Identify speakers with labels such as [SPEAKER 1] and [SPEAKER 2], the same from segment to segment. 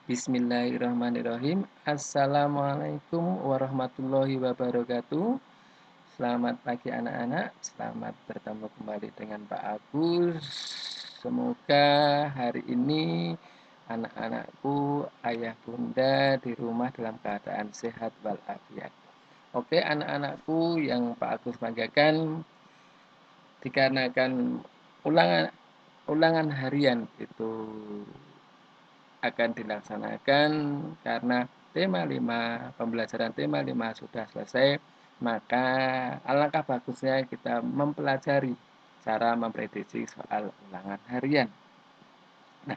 [SPEAKER 1] Bismillahirrahmanirrahim. Assalamualaikum warahmatullahi wabarakatuh. Selamat pagi anak-anak. Selamat bertemu kembali dengan Pak Agus. Semoga hari ini anak-anakku, ayah bunda di rumah dalam keadaan sehat walafiat. Oke, anak-anakku yang Pak Agus banggakan, dikarenakan ulangan harian itu akan dilaksanakan karena pembelajaran tema 5 sudah selesai, maka alangkah bagusnya kita mempelajari cara memprediksi soal ulangan harian. Nah,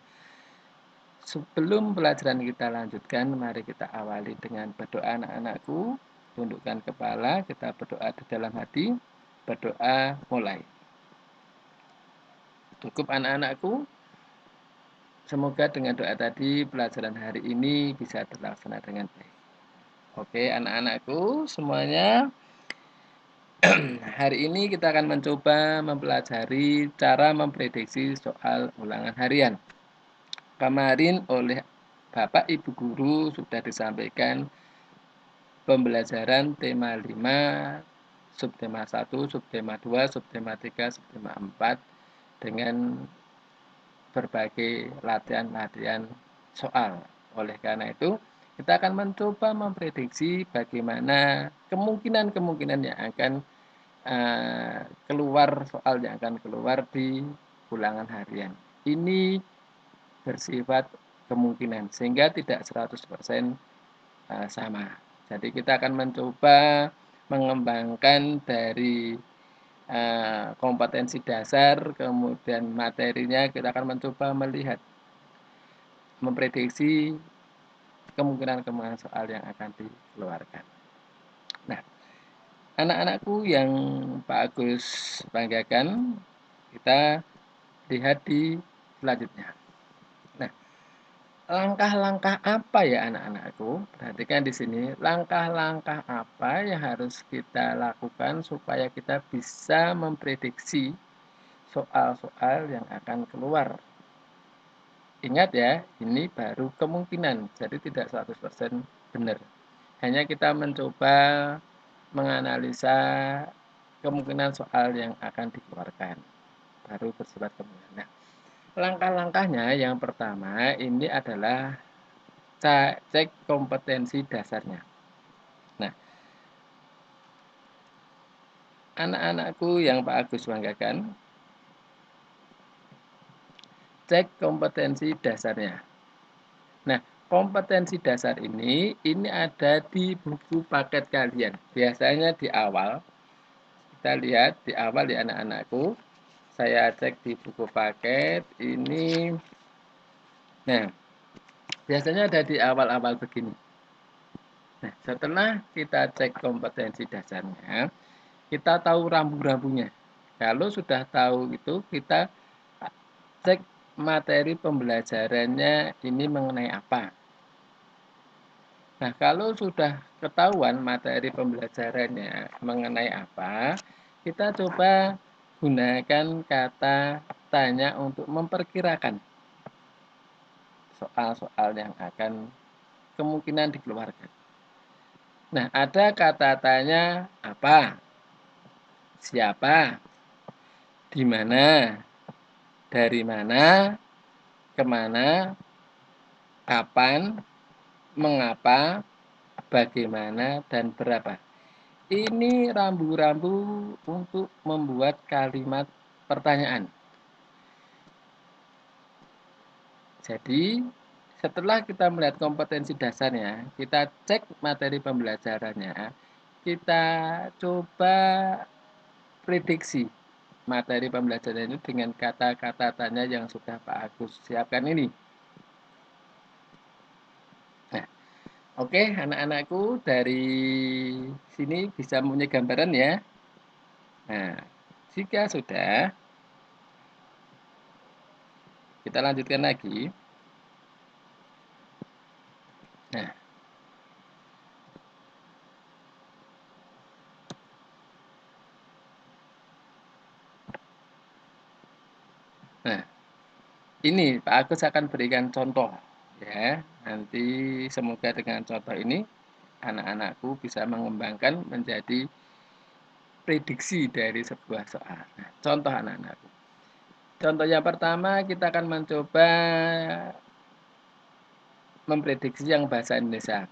[SPEAKER 1] sebelum pelajaran kita lanjutkan, mari kita awali dengan berdoa anak-anakku. Tundukkan kepala, kita berdoa di dalam hati. Berdoa mulai. Cukup anak-anakku. Semoga dengan doa tadi pelajaran hari ini bisa terlaksana dengan baik. Oke, anak-anakku semuanya, hari ini kita akan mencoba mempelajari cara memprediksi soal ulangan harian. Kemarin oleh Bapak Ibu Guru sudah disampaikan pembelajaran tema 5, subtema 1, subtema 2, subtema 3, subtema 4 dengan berbagai latihan-latihan soal. Oleh karena itu, kita akan mencoba memprediksi bagaimana kemungkinan-kemungkinan yang akan keluar, soal yang akan keluar di ulangan harian. Ini bersifat kemungkinan, sehingga tidak 100% sama. Jadi kita akan mencoba mengembangkan dari kompetensi dasar, kemudian materinya kita akan mencoba melihat, memprediksi kemungkinan-kemungkinan soal yang akan dikeluarkan. Nah, anak-anakku yang Pak Agus banggakan, kita lihat di selanjutnya. Nah, langkah-langkah apa ya anak-anakku? Perhatikan di sini, langkah-langkah apa yang harus kita lakukan supaya kita bisa memprediksi soal-soal yang akan keluar. Ingat ya, ini baru kemungkinan, jadi tidak 100% benar. Hanya kita mencoba menganalisa kemungkinan soal yang akan dikeluarkan, baru bersifat kemungkinan. Nah, langkah-langkahnya yang pertama ini adalah cek kompetensi dasarnya. Nah, anak-anakku yang Pak Agus banggakan, cek kompetensi dasarnya. Nah, kompetensi dasar ini ada di buku paket kalian. Biasanya di awal, kita lihat di awal ya anak-anakku, saya cek di buku paket ini. Nah, biasanya ada di awal-awal begini. Nah, setelah kita cek kompetensi dasarnya, kita tahu rambu-rambunya. Kalau sudah tahu itu, kita cek materi pembelajarannya ini mengenai apa. Nah, kalau sudah ketahuan materi pembelajarannya mengenai apa, kita coba gunakan kata tanya untuk memperkirakan soal-soal yang akan kemungkinan dikeluarkan. Nah, ada kata tanya apa, siapa, di mana, dari mana, kemana, kapan, mengapa, bagaimana, dan berapa. Ini rambu-rambu untuk membuat kalimat pertanyaan. Jadi, setelah kita melihat kompetensi dasarnya, kita cek materi pembelajarannya, kita coba prediksi materi pembelajaran ini dengan kata-kata tanya yang sudah Pak Agus siapkan ini. Nah, oke, anak-anakku dari sini bisa mempunyai gambaran ya. Nah, jika sudah, kita lanjutkan lagi. Nah, nah, ini Pak Agus akan berikan contoh. ya. Nanti semoga dengan contoh ini anak-anakku bisa mengembangkan menjadi prediksi dari sebuah soal. Nah, contoh anak-anakku. Contoh yang pertama kita akan mencoba memprediksi yang bahasa Indonesia.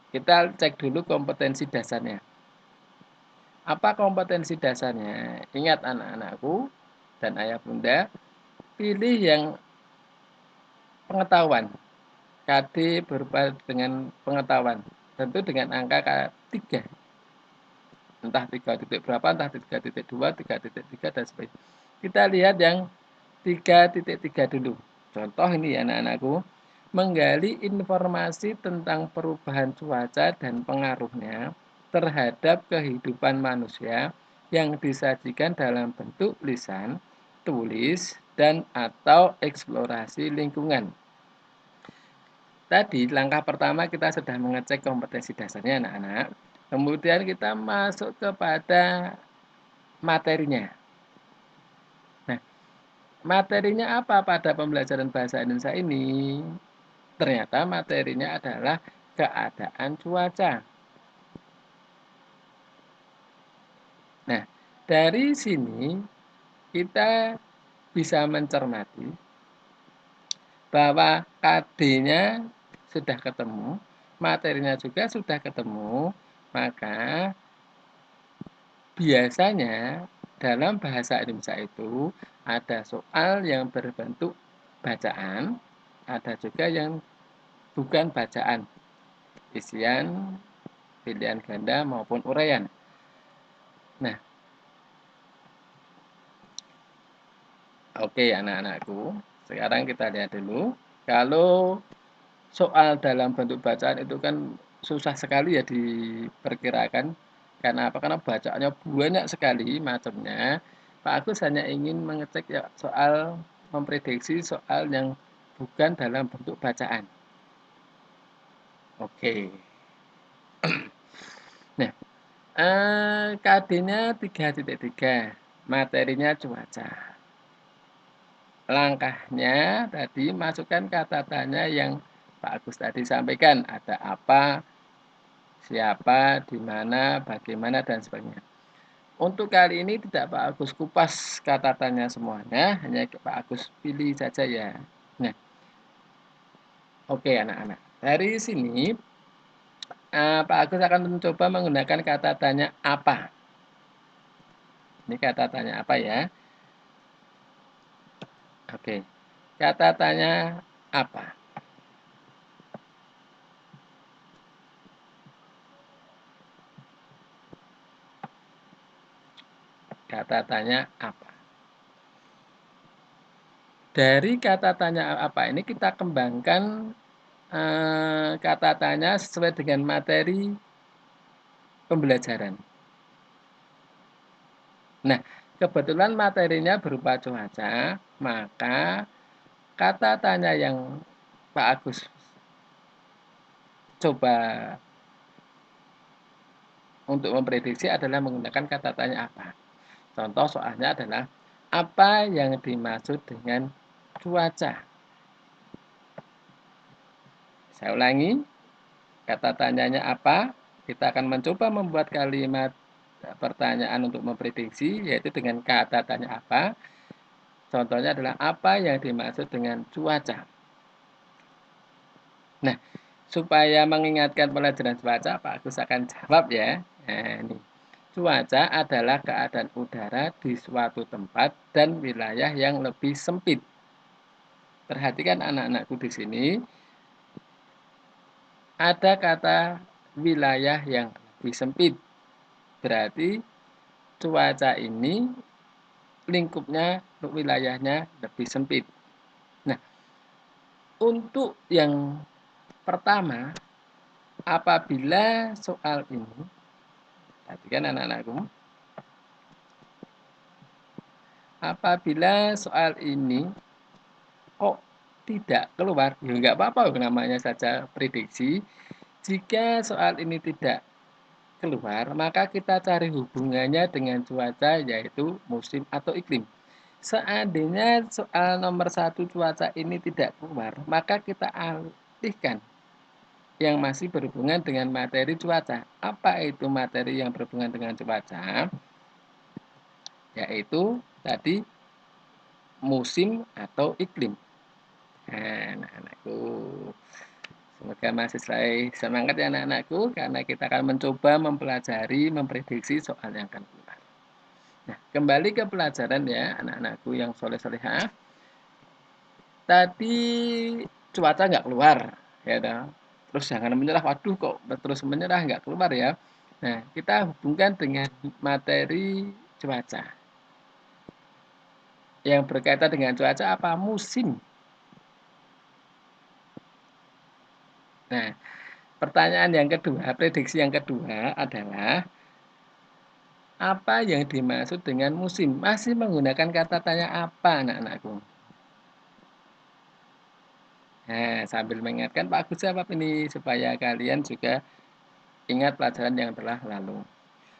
[SPEAKER 1] Kita cek dulu kompetensi dasarnya. Apa kompetensi dasarnya? Ingat anak-anakku dan ayah bunda, pilih yang pengetahuan. KD berupa dengan pengetahuan. Tentu dengan angka 3. Entah 3 titik berapa, entah 3,2, 3,3, dan sebagainya. Kita lihat yang 3,3 dulu. Contoh ini ya anak-anakku, menggali informasi tentang perubahan cuaca dan pengaruhnya terhadap kehidupan manusia yang disajikan dalam bentuk lisan, tulis, dan atau eksplorasi lingkungan. Tadi langkah pertama kita sudah mengecek kompetensi dasarnya anak-anak. Kemudian kita masuk kepada materinya. Nah, materinya apa pada pembelajaran bahasa Indonesia ini? Ternyata materinya adalah keadaan cuaca. Nah, dari sini kita bisa mencermati bahwa KD-nya sudah ketemu, materinya juga sudah ketemu, maka biasanya dalam bahasa Indonesia itu ada soal yang berbentuk bacaan, ada juga yang bukan bacaan, isian, pilihan ganda maupun uraian. Nah, oke anak-anakku, sekarang kita lihat dulu. Kalau soal dalam bentuk bacaan itu kan susah sekali ya diperkirakan. Karena apa? Karena bacaannya banyak sekali macamnya. Pak Agus hanya ingin mengecek ya soal memprediksi soal yang bukan dalam bentuk bacaan. Oke. Nah, KD-nya 3,3, materinya cuaca. Langkahnya tadi masukkan kata tanya yang Pak Agus tadi sampaikan. Ada apa, siapa, di mana, bagaimana, dan sebagainya. Untuk kali ini tidak Pak Agus kupas kata tanya semuanya, hanya Pak Agus pilih saja ya. Nah, oke anak-anak. Dari sini Pak Agus akan mencoba menggunakan kata tanya apa. Ini kata tanya apa ya? Oke. Kata tanya apa? Kata tanya apa? Dari kata tanya apa ini kita kembangkan kata tanya sesuai dengan materi pembelajaran. Nah, kebetulan materinya berupa cuaca, maka kata tanya yang Pak Agus coba untuk memprediksi adalah menggunakan kata tanya apa. Contoh soalnya adalah apa yang dimaksud dengan cuaca. Saya ulangi, kata tanyanya apa? Kita akan mencoba membuat kalimat pertanyaan untuk memprediksi, yaitu dengan kata tanya apa. Contohnya adalah apa yang dimaksud dengan cuaca. Nah, supaya mengingatkan pelajaran cuaca, Pak Agus akan jawab ya. Nah, ini. Cuaca adalah keadaan udara di suatu tempat dan wilayah yang lebih sempit. Perhatikan anak-anakku di sini, ada kata wilayah yang lebih sempit. Berarti cuaca ini lingkupnya, wilayahnya lebih sempit. Nah, untuk yang pertama, apabila soal ini, perhatikan anak-anakku, apabila soal ini kok tidak keluar, ya nggak apa-apa, namanya saja prediksi. Jika soal ini tidak keluar, maka kita cari hubungannya dengan cuaca, yaitu musim atau iklim. Seandainya soal nomor 1 cuaca ini tidak keluar, maka kita praktikkan yang masih berhubungan dengan materi cuaca. Apa itu materi yang berhubungan dengan cuaca? Yaitu tadi musim atau iklim. Nah, anak-anakku, semoga masih semangat ya anak-anakku, karena kita akan mencoba mempelajari, memprediksi soal yang akan keluar. Nah, kembali ke pelajaran ya anak-anakku yang soleh-solehah. Tadi cuaca nggak keluar, ya toh. Terus jangan menyerah, waduh kok terus menyerah nggak keluar ya. Nah, kita hubungkan dengan materi cuaca. Yang berkaitan dengan cuaca apa? Musim. Nah, pertanyaan yang kedua, prediksi yang kedua adalah apa yang dimaksud dengan musim? Masih menggunakan kata tanya apa anak-anakku? Nah, sambil mengingatkan Pak Agus jawab ini supaya kalian juga ingat pelajaran yang telah lalu.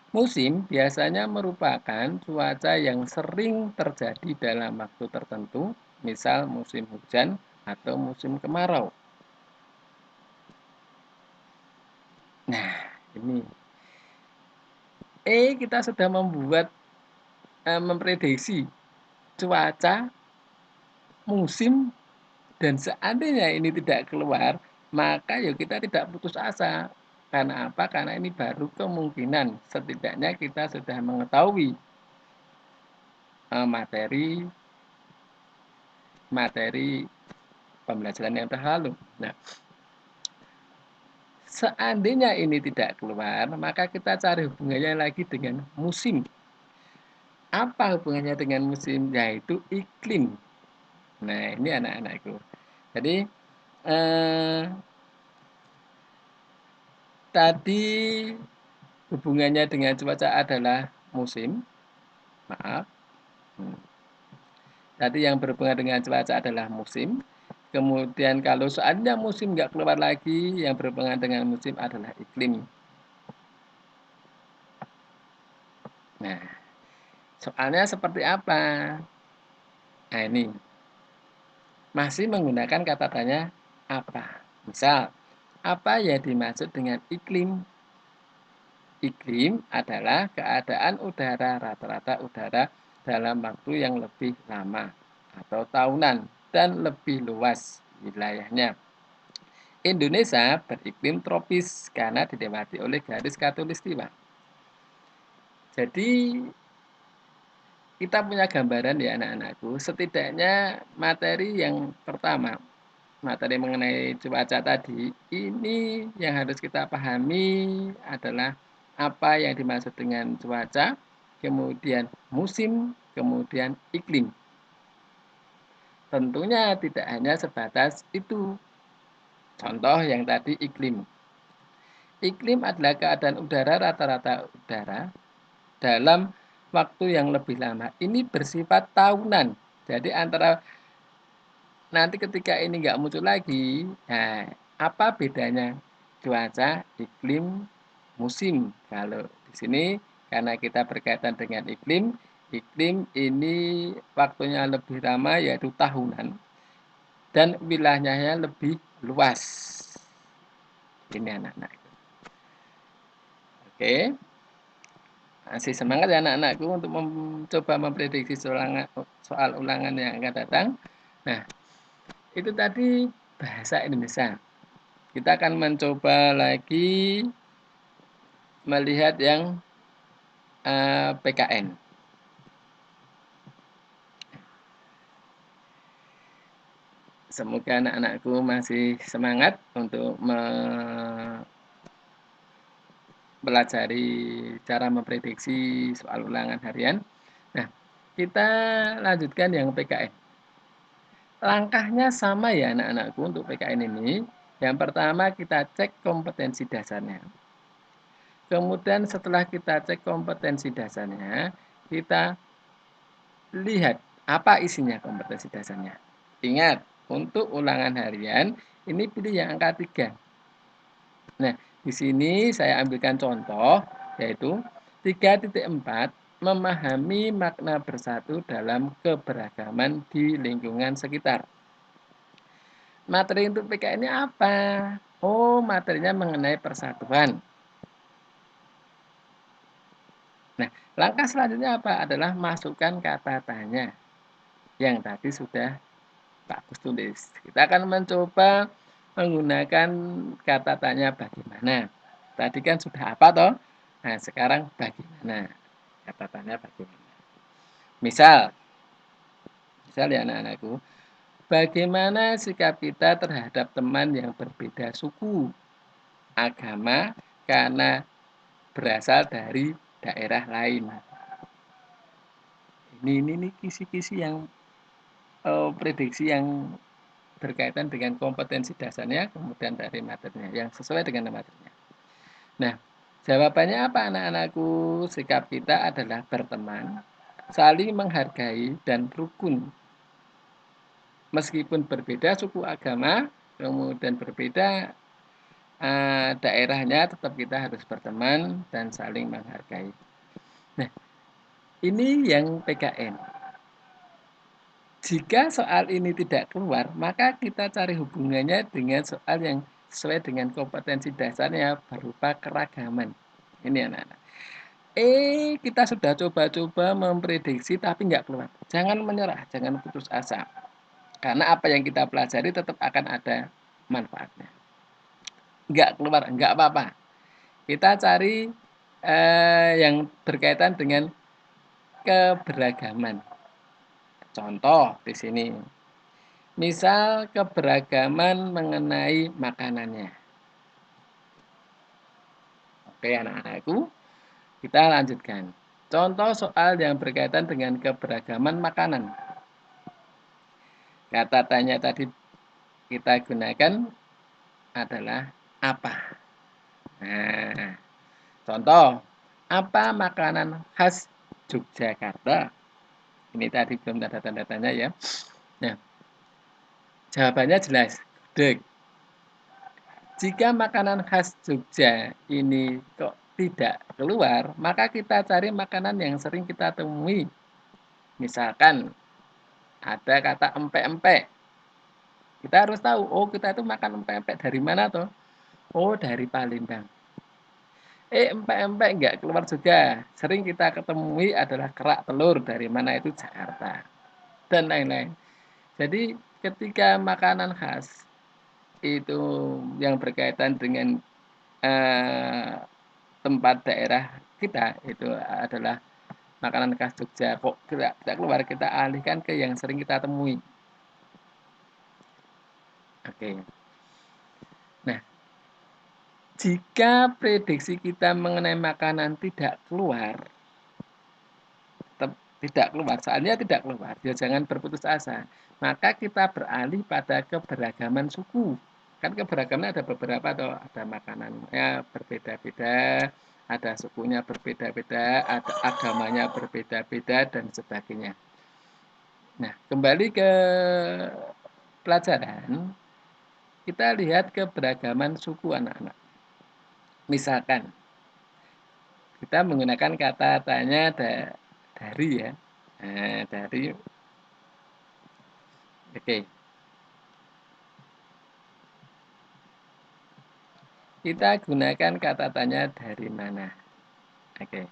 [SPEAKER 1] Musim biasanya merupakan cuaca yang sering terjadi dalam waktu tertentu, misal musim hujan atau musim kemarau. Nah, ini kita sudah memprediksi cuaca, musim, dan seandainya ini tidak keluar, maka ya kita tidak putus asa. Karena apa? Karena ini baru kemungkinan. Setidaknya kita sudah mengetahui materi pembelajaran yang terlalu. Nah, seandainya ini tidak keluar, maka kita cari hubungannya lagi dengan musim. Apa hubungannya dengan musim? Yaitu iklim. Nah, ini anak-anakku. Jadi, eh, tadi hubungannya dengan cuaca adalah musim. Maaf. Tadi yang berhubungan dengan cuaca adalah musim. Kemudian kalau seandainya musim nggak keluar lagi, yang berhubungan dengan musim adalah iklim. Nah, soalnya seperti apa? Nah, ini masih menggunakan kata tanya apa. Misal, apa yang dimaksud dengan iklim? Iklim adalah keadaan udara, rata-rata udara dalam waktu yang lebih lama atau tahunan dan lebih luas wilayahnya. Indonesia beriklim tropis karena dilewati oleh garis khatulistiwa. Jadi kita punya gambaran ya anak-anakku, setidaknya materi yang pertama, materi mengenai cuaca tadi, ini yang harus kita pahami adalah apa yang dimaksud dengan cuaca, kemudian musim, kemudian iklim. Tentunya tidak hanya sebatas itu. Contoh yang tadi iklim. Iklim adalah keadaan udara rata-rata udara dalam waktu yang lebih lama. Ini bersifat tahunan. Jadi antara nanti ketika ini nggak muncul lagi, nah apa bedanya cuaca, iklim, musim? Kalau di sini karena kita berkaitan dengan iklim, iklim ini waktunya lebih lama yaitu tahunan dan wilayahnya lebih luas. Ini anak-anak. Oke. Masih semangat ya anak-anakku untuk mencoba memprediksi soal ulangan yang akan datang. Nah, itu tadi bahasa Indonesia. Kita akan mencoba lagi melihat yang PKN. Semoga anak-anakku masih semangat untuk mempelajari cara memprediksi soal ulangan harian. Nah, kita lanjutkan yang PKN. Langkahnya sama ya anak-anakku untuk PKN ini. Yang pertama kita cek kompetensi dasarnya. Kemudian setelah kita cek kompetensi dasarnya, kita lihat apa isinya kompetensi dasarnya. Ingat, untuk ulangan harian ini pilih yang angka 3. Nah, di sini saya ambilkan contoh yaitu 3.4 memahami makna bersatu dalam keberagaman di lingkungan sekitar. Materi untuk PKN ini apa? Oh, materinya mengenai persatuan. Nah, langkah selanjutnya apa? Adalah masukkan kata tanya yang tadi sudah Pak Gus tulis. Kita akan mencoba menggunakan kata tanya bagaimana. Tadi kan sudah apa toh? Nah, sekarang bagaimana? Kata tanya bagaimana. Misal ya anak-anakku, bagaimana sikap kita terhadap teman yang berbeda suku, agama, karena berasal dari daerah lain. Ini kisi-kisi yang prediksi yang berkaitan dengan kompetensi dasarnya, kemudian dari materinya, yang sesuai dengan materinya. Nah, jawabannya apa anak-anakku? Sikap kita adalah berteman, saling menghargai, dan rukun. Meskipun berbeda suku agama, kemudian berbeda daerahnya, tetap kita harus berteman dan saling menghargai. Nah, ini yang PKN. Jika soal ini tidak keluar, maka kita cari hubungannya dengan soal yang sesuai dengan kompetensi dasarnya berupa keragaman. Ini anak-anak. Kita sudah coba-coba memprediksi tapi nggak keluar. Jangan menyerah, jangan putus asa. Karena apa yang kita pelajari tetap akan ada manfaatnya. Nggak keluar, nggak apa-apa. Kita cari yang berkaitan dengan keberagaman. Contoh di sini. Misal keberagaman mengenai makanannya. Oke anak-anakku, kita lanjutkan. Contoh soal yang berkaitan dengan keberagaman makanan. Kata tanya tadi kita gunakan adalah apa. Nah, contoh, apa makanan khas Yogyakarta? Ini tadi belum ada tanda tanya ya. Nah, jawabannya jelas, gudeg. Jika makanan khas Jogja ini kok tidak keluar, maka kita cari makanan yang sering kita temui. Misalkan ada kata empek-empek. Kita harus tahu, oh kita itu makan empek-empek dari mana toh? Oh dari Palembang. Empek-empek nggak keluar juga. Sering kita ketemui adalah kerak telur dari mana itu Jakarta. Dan lain-lain. Jadi ketika makanan khas itu yang berkaitan dengan tempat daerah kita itu adalah makanan khas Jogja, kok tidak keluar, kita alihkan ke yang sering kita temui. Oke. Nah, jika prediksi kita mengenai makanan tidak keluar, tidak keluar, soalnya tidak keluar, ya jangan berputus asa. Maka kita beralih pada keberagaman suku. Kan keberagaman ada beberapa atau ada makanannya berbeda-beda, ada sukunya berbeda-beda, ada agamanya berbeda-beda dan sebagainya. Nah, kembali ke pelajaran, kita lihat keberagaman suku anak-anak. Misalkan kita menggunakan kata tanya dari ya. Nah, dari oke. Kita gunakan kata tanya dari mana. Oke.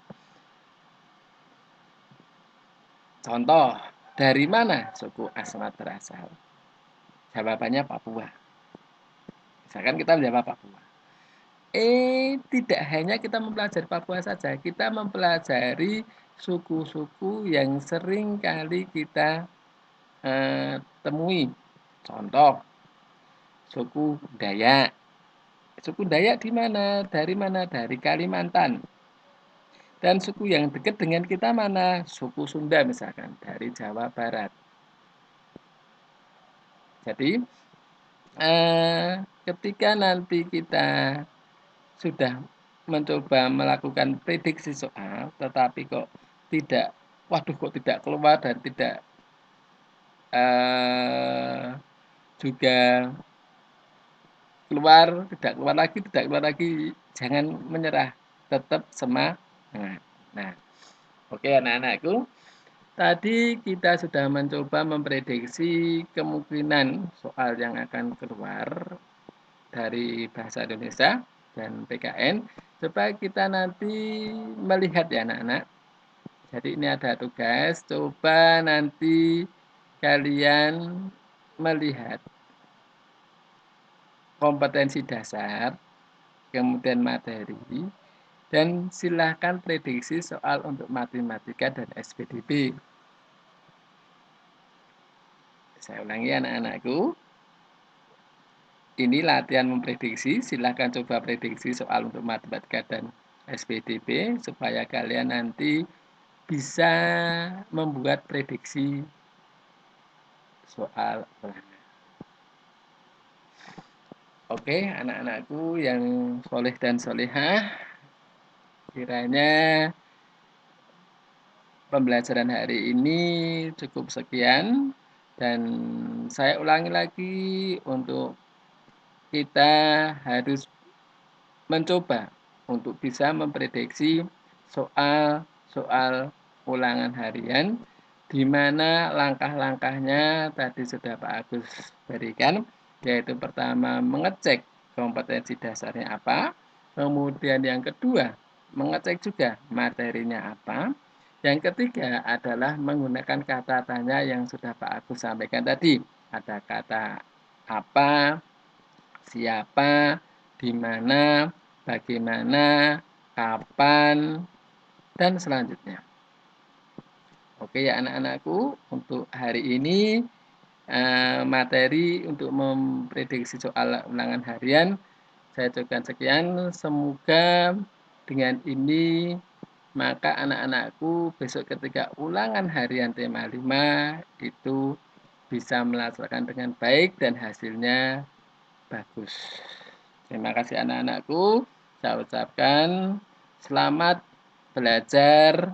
[SPEAKER 1] Contoh, dari mana suku Asmat berasal? Jawabannya Papua. Misalkan kita menjawab Papua. Tidak hanya kita mempelajari Papua saja, kita mempelajari suku-suku yang sering kali kita temui. Contoh, suku Dayak. Suku Dayak di mana? Dari mana? Dari Kalimantan. Dan suku yang dekat dengan kita mana? Suku Sunda misalkan, dari Jawa Barat. Jadi, ketika nanti kita sudah mencoba melakukan prediksi soal, tetapi kok tidak, waduh kok tidak keluar dan tidak juga tidak keluar lagi, jangan menyerah, tetap semangat. Nah, oke anak-anakku, Tadi kita sudah mencoba memprediksi kemungkinan soal yang akan keluar dari bahasa Indonesia dan PKN. Coba kita nanti melihat ya anak-anak. Jadi ini ada tugas, coba nanti kalian melihat kompetensi dasar, kemudian materi, dan silahkan prediksi soal untuk matematika dan SPDB. Saya ulangi anak-anakku, ini latihan memprediksi, silahkan coba prediksi soal untuk matematika dan SPDB supaya kalian nanti bisa membuat prediksi soal ulangan. Oke, anak-anakku yang soleh dan solehah, kiranya pembelajaran hari ini cukup sekian dan saya ulangi lagi untuk kita harus mencoba untuk bisa memprediksi soal-soal ulangan harian di mana langkah-langkahnya tadi sudah Pak Agus berikan, yaitu pertama mengecek kompetensi dasarnya apa, kemudian yang kedua mengecek juga materinya apa, yang ketiga adalah menggunakan kata tanya yang sudah Pak Agus sampaikan tadi. Ada kata apa, siapa, di mana, bagaimana, kapan, dan selanjutnya. Oke ya anak-anakku, untuk hari ini materi untuk memprediksi soal ulangan harian saya cukupkan sekian. Semoga dengan ini maka anak-anakku besok ketika ulangan harian tema 5 itu bisa melaksanakan dengan baik dan hasilnya bagus. Terima kasih anak-anakku. Saya ucapkan selamat belajar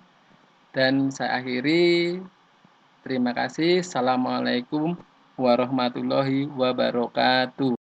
[SPEAKER 1] dan saya akhiri. Terima kasih. Assalamualaikum warahmatullahi wabarakatuh.